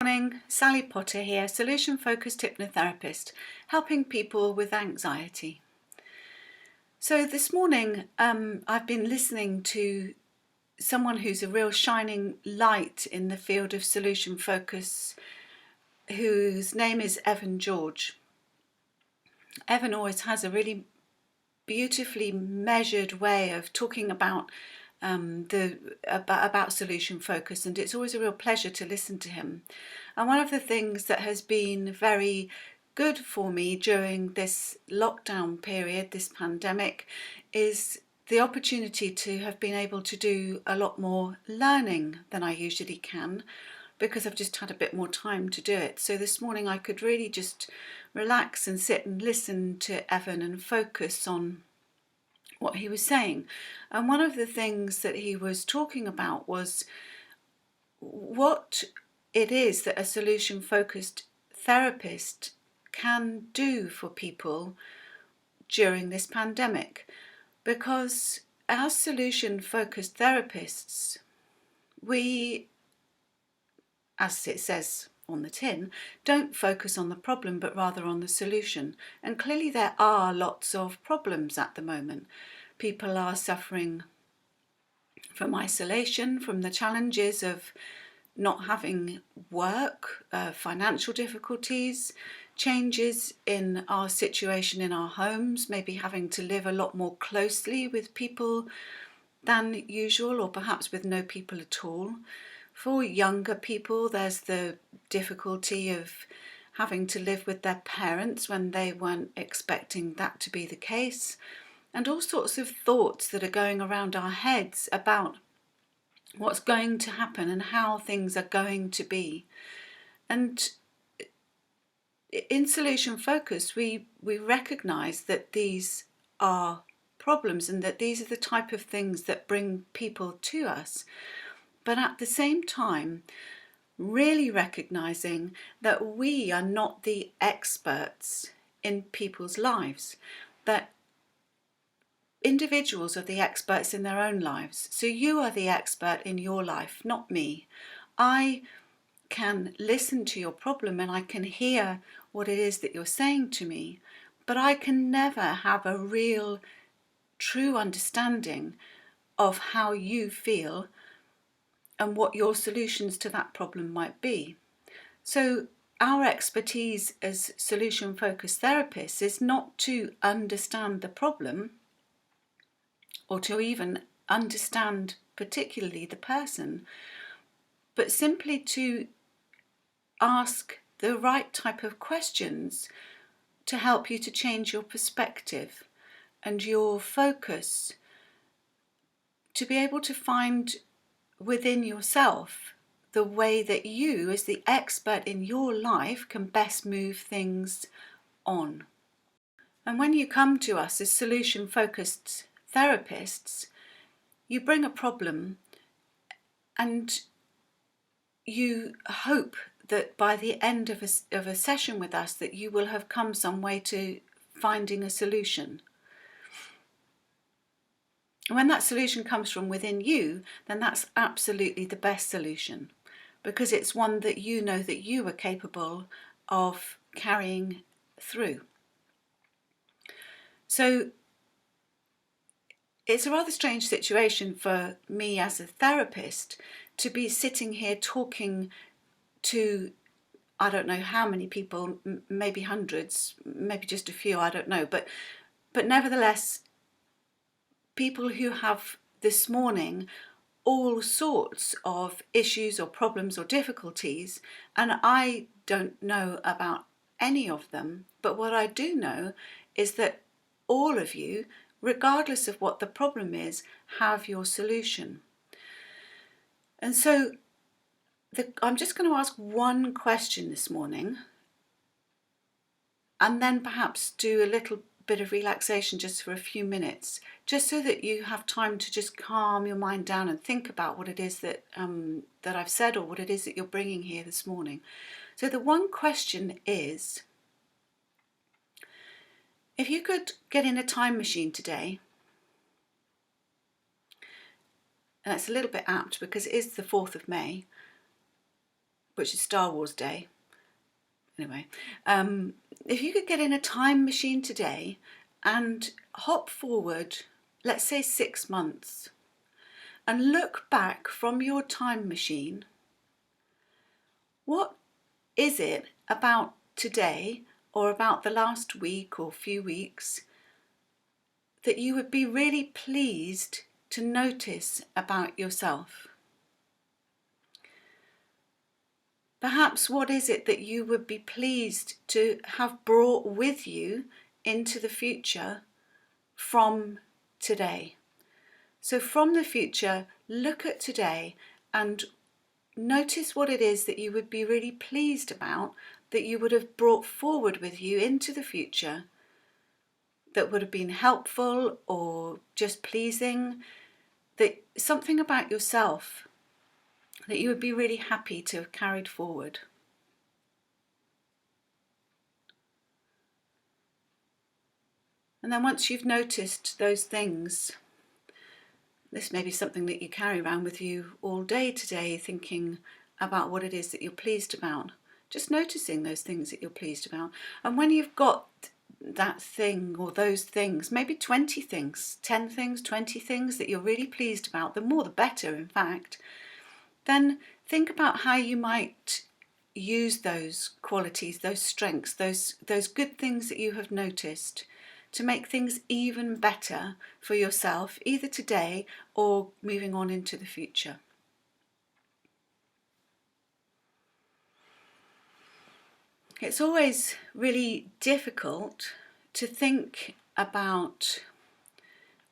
Morning, Sally Potter here, solution-focused hypnotherapist, helping people with anxiety. So this morning I've been listening to someone who's a real shining light in the field of solution focus, whose name is Evan George. Evan always has a really beautifully measured way of talking about about solution focus, and it's always a real pleasure to listen to him. And one of the things that has been very good for me during this lockdown period, this pandemic, is the opportunity to have been able to do a lot more learning than I usually can, because I've just had a bit more time to do it. So this morning I could really just relax and sit and listen to Evan and focus on what he was saying. And one of the things that he was talking about was what it is that a solution-focused therapist can do for people during this pandemic. Because as solution-focused therapists, we, as it says on the tin, don't focus on the problem but rather on the solution. And clearly there are lots of problems at the moment. People are suffering from isolation, from the challenges of not having work, financial difficulties, changes in our situation in our homes, maybe having to live a lot more closely with people than usual, or perhaps with no people at all. For younger people, there's the difficulty of having to live with their parents when they weren't expecting that to be the case, and all sorts of thoughts that are going around our heads about what's going to happen and how things are going to be. And in solution focus, we recognise that these are problems and that these are the type of things that bring people to us. But at the same time, really recognising that we are not the experts in people's lives, that individuals are the experts in their own lives. So you are the expert in your life, not me. I can listen to your problem and I can hear what it is that you're saying to me, but I can never have a real, true understanding of how you feel and what your solutions to that problem might be. So our expertise as solution-focused therapists is not to understand the problem or to even understand particularly the person, but simply to ask the right type of questions to help you to change your perspective and your focus, to be able to find within yourself the way that you, as the expert in your life, can best move things on. And when you come to us as solution-focused therapists, you bring a problem and you hope that by the end of a session with us that you will have come some way to finding a solution. And when that solution comes from within you, then that's absolutely the best solution, because it's one that you know that you are capable of carrying through. So it's a rather strange situation for me as a therapist to be sitting here talking to, I don't know how many people, maybe hundreds, maybe just a few, I don't know, but nevertheless, people who have this morning all sorts of issues or problems or difficulties, and I don't know about any of them, but what I do know is that all of you, regardless of what the problem is, have your solution. And so I'm just going to ask one question this morning, and then perhaps do a little bit of relaxation just for a few minutes, just so that you have time to just calm your mind down and think about what it is that that I've said, or what it is that you're bringing here this morning. So the one question is, if you could get in a time machine today, and that's a little bit apt because it is the 4th of May, which is Star Wars Day. Anyway, if you could get in a time machine today and hop forward, let's say 6 months, and look back from your time machine, what is it about today or about the last week or few weeks that you would be really pleased to notice about yourself? Perhaps what is it that you would be pleased to have brought with you into the future from today? So from the future, look at today and notice what it is that you would be really pleased about, that you would have brought forward with you into the future, that would have been helpful or just pleasing, that something about yourself that you would be really happy to have carried forward. And then once you've noticed those things, this may be something that you carry around with you all day today, thinking about what it is that you're pleased about, just noticing those things that you're pleased about. And when you've got that thing or those things, maybe 20 things, 10 things, 20 things that you're really pleased about, the more the better, in fact, then think about how you might use those qualities, those strengths, those good things that you have noticed to make things even better for yourself, either today or moving on into the future. It's always really difficult to think about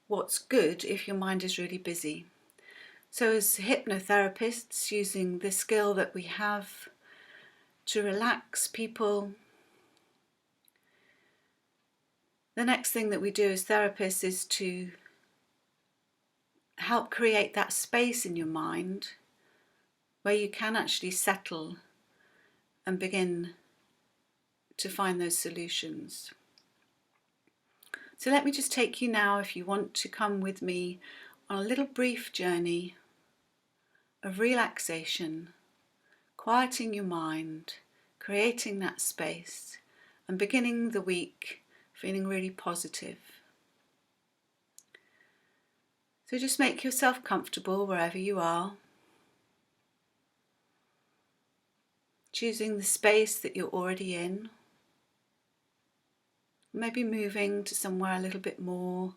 what's good if your mind is really busy. So as hypnotherapists, using the skill that we have to relax people, the next thing that we do as therapists is to help create that space in your mind where you can actually settle and begin to find those solutions. So let me just take you now, if you want to come with me, on a little brief journey of relaxation, quieting your mind, creating that space, and beginning the week feeling really positive. So just make yourself comfortable wherever you are, choosing the space that you're already in, maybe moving to somewhere a little bit more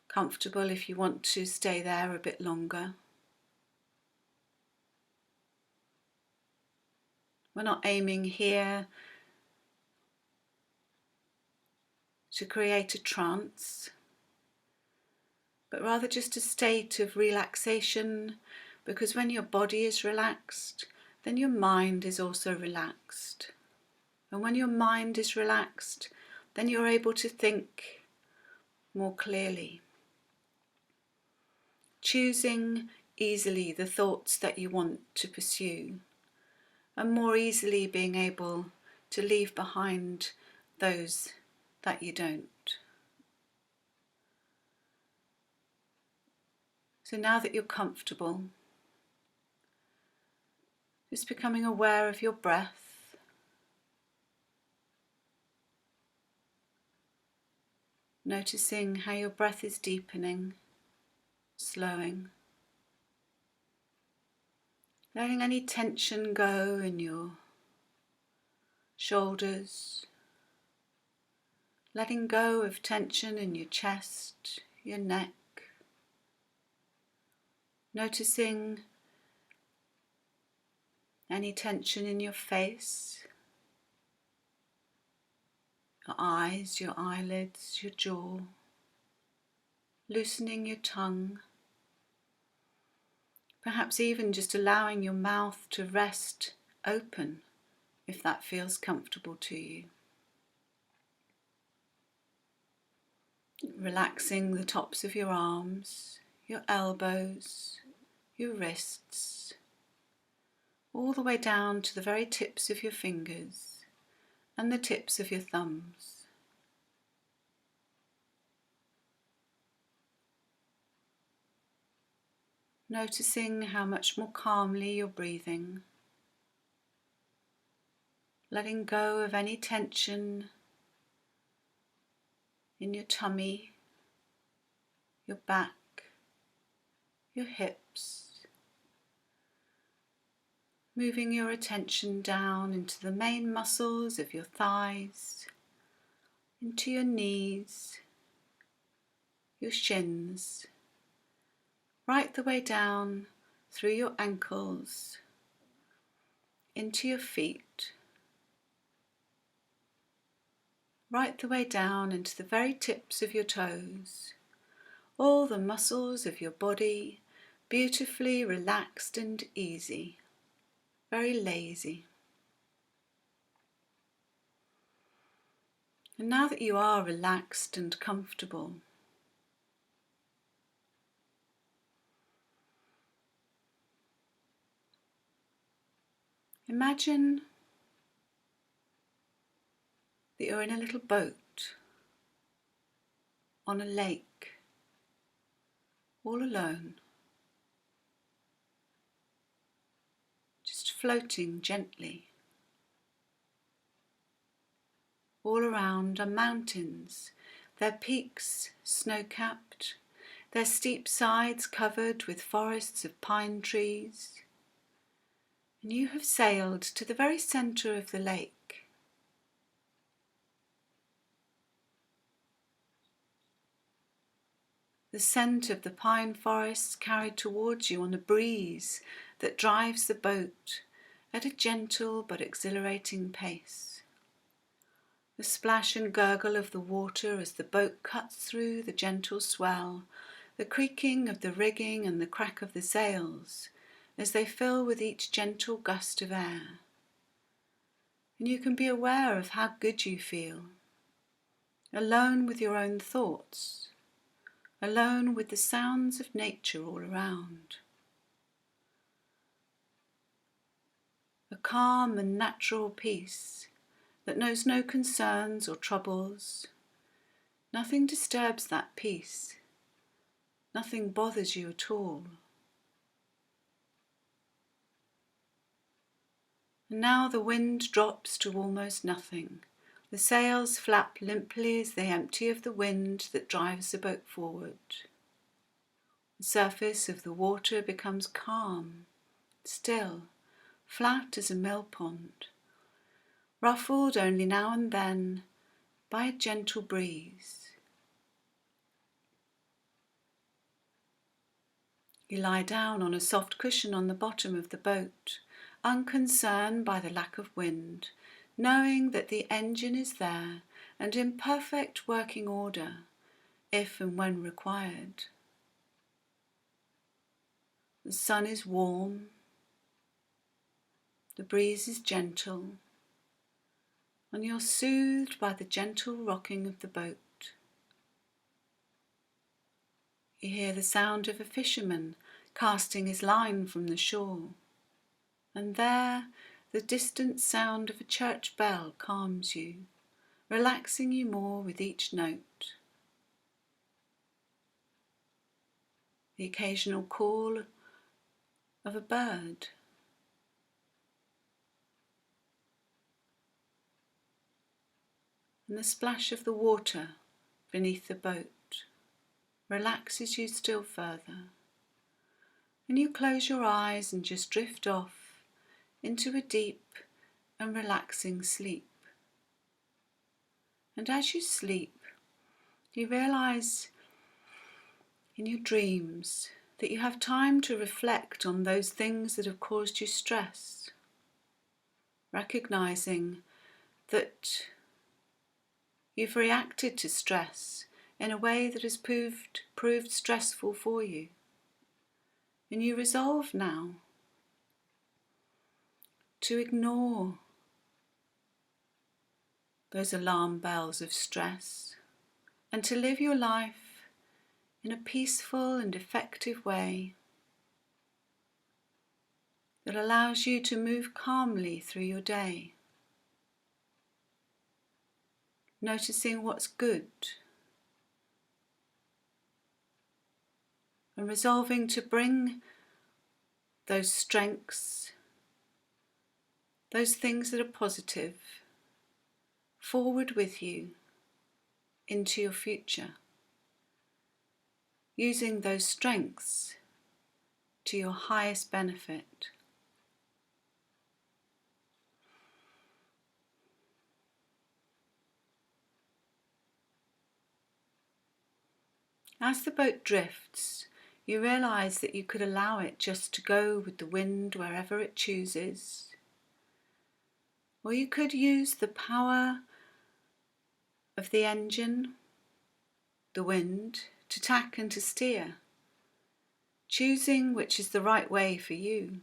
comfortable if you want to stay there a bit longer. We're not aiming here to create a trance, but rather just a state of relaxation, because when your body is relaxed, then your mind is also relaxed. And when your mind is relaxed, then you're able to think more clearly, choosing easily the thoughts that you want to pursue, and more easily being able to leave behind those that you don't. So now that you're comfortable, just becoming aware of your breath, noticing how your breath is deepening, slowing, letting any tension go in your shoulders, letting go of tension in your chest, your neck, noticing any tension in your face, your eyes, your eyelids, your jaw, loosening your tongue, perhaps even just allowing your mouth to rest open if that feels comfortable to you. Relaxing the tops of your arms, your elbows, your wrists, all the way down to the very tips of your fingers and the tips of your thumbs. Noticing how much more calmly you're breathing, letting go of any tension in your tummy, your back, your hips, moving your attention down into the main muscles of your thighs, into your knees, your shins, right the way down through your ankles, into your feet, right the way down into the very tips of your toes, all the muscles of your body beautifully relaxed and easy, very lazy. And now that you are relaxed and comfortable, imagine that you're in a little boat on a lake, all alone, just floating gently. All around are mountains, their peaks snow-capped, their steep sides covered with forests of pine trees. And you have sailed to the very centre of the lake. The scent of the pine forests carried towards you on a breeze that drives the boat at a gentle but exhilarating pace. The splash and gurgle of the water as the boat cuts through the gentle swell, the creaking of the rigging and the crack of the sails as they fill with each gentle gust of air. And you can be aware of how good you feel, alone with your own thoughts, alone with the sounds of nature all around. A calm and natural peace that knows no concerns or troubles. Nothing disturbs that peace. Nothing bothers you at all. And now the wind drops to almost nothing. The sails flap limply as they empty of the wind that drives the boat forward. The surface of the water becomes calm, still, flat as a mill pond, ruffled only now and then by a gentle breeze. You lie down on a soft cushion on the bottom of the boat, unconcerned by the lack of wind, knowing that the engine is there and in perfect working order, if and when required. The sun is warm, the breeze is gentle, and you're soothed by the gentle rocking of the boat. You hear the sound of a fisherman casting his line from the shore, and there the distant sound of a church bell calms you, relaxing you more with each note. The occasional call of a bird, and the splash of the water beneath the boat relaxes you still further, and you close your eyes and just drift off into a deep and relaxing sleep. And as you sleep, you realize in your dreams that you have time to reflect on those things that have caused you stress, recognizing that you've reacted to stress in a way that has proved stressful for you. And you resolve now to ignore those alarm bells of stress and to live your life in a peaceful and effective way that allows you to move calmly through your day, noticing what's good and resolving to bring those strengths those things that are positive, forward with you into your future, using those strengths to your highest benefit. As the boat drifts, you realise that you could allow it just to go with the wind wherever it chooses, or you could use the power of the engine, the wind, to tack and to steer, choosing which is the right way for you.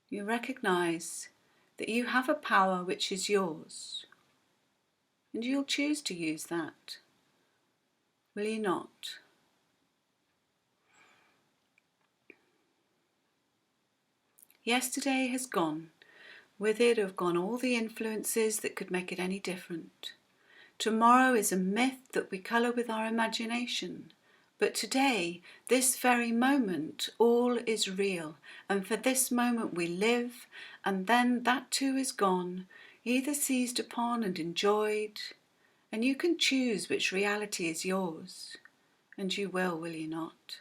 You recognise that you have a power which is yours, and you'll choose to use that, will you not? Yesterday has gone. With it have gone all the influences that could make it any different. Tomorrow is a myth that we colour with our imagination. But today, this very moment, all is real. And for this moment we live, and then that too is gone, either seized upon and enjoyed. And you can choose which reality is yours. And you will you not?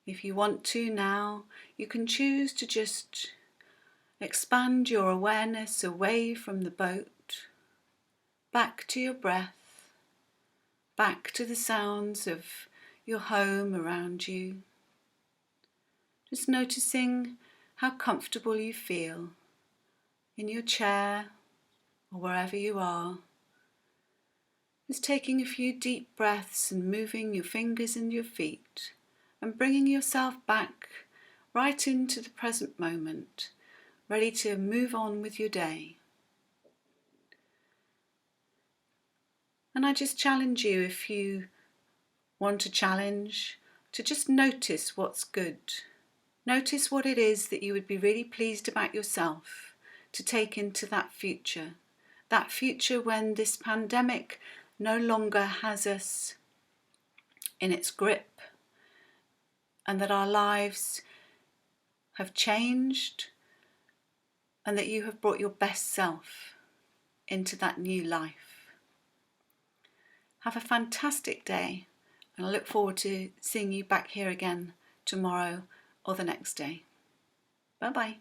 If you want to now, you can choose to just expand your awareness away from the boat, back to your breath, back to the sounds of your home around you. Just noticing how comfortable you feel in your chair or wherever you are. Just taking a few deep breaths and moving your fingers and your feet and bringing yourself back right into the present moment, ready to move on with your day. And I just challenge you, if you want a challenge, to just notice what's good. Notice what it is that you would be really pleased about yourself to take into that future when this pandemic no longer has us in its grip, and that our lives have changed, and that you have brought your best self into that new life. Have a fantastic day, and I look forward to seeing you back here again tomorrow or the next day. Bye bye.